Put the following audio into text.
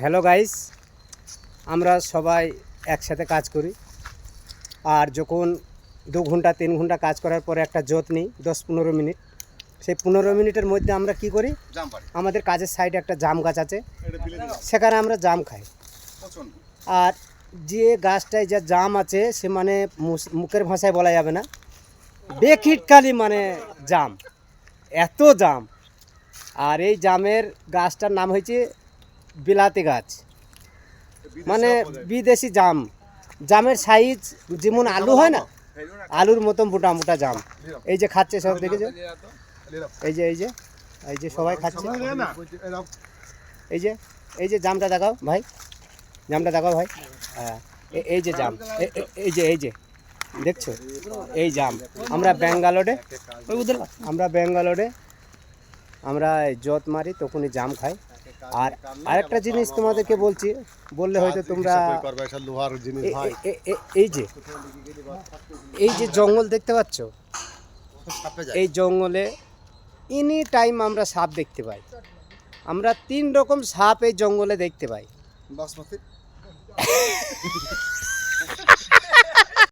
Hello guys, আমরা সবাই একসাথে কাজ করি। আর যখন 2 ঘন্টা 3 ঘন্টা কাজ করার পরে একটা জোত নিই 10-15 মিনিট। সেই 15 মিনিটের মধ্যে আমরা কি করি, আমাদের কাজের সাইডে একটা জাম গাছ আছে, সেখানে আমরা জাম খাই। আর যে গাছটায় যা জাম আছে সে মানে মুখের ভাষায় বলা যাবে না, বেখিটকালি মানে জাম, এত জাম। আর এই জামের গাছটার নাম হয়েছে বিলাতি গাছ, মানে বিদেশি জাম। জামের সাইজ যেমন আলু হয় না, আলুর মতন মোটা মোটা জাম। এই যে খাচ্ছে সব, দেখেছো? এই যে এই যে এই যে সবাই খাচ্ছে। এই যে জামটা দেখাও ভাই, জামটা দেখাও ভাই। হ্যাঁ, এই যে জাম, এই যে দেখছো, এই জাম। আমরা ব্যাঙ্গালোরে আমরা জত মারি তখনই জাম খাই। আর আরেকটা জিনিস তোমাদেরকে বলছি, বললে হয়তো তোমরা, এই যে জঙ্গল দেখতে পাচ্ছ, এই জঙ্গলে এনি টাইম আমরা সাপ দেখতে পাই। আমরা 3 রকম সাপ এই জঙ্গলে দেখতে পাই।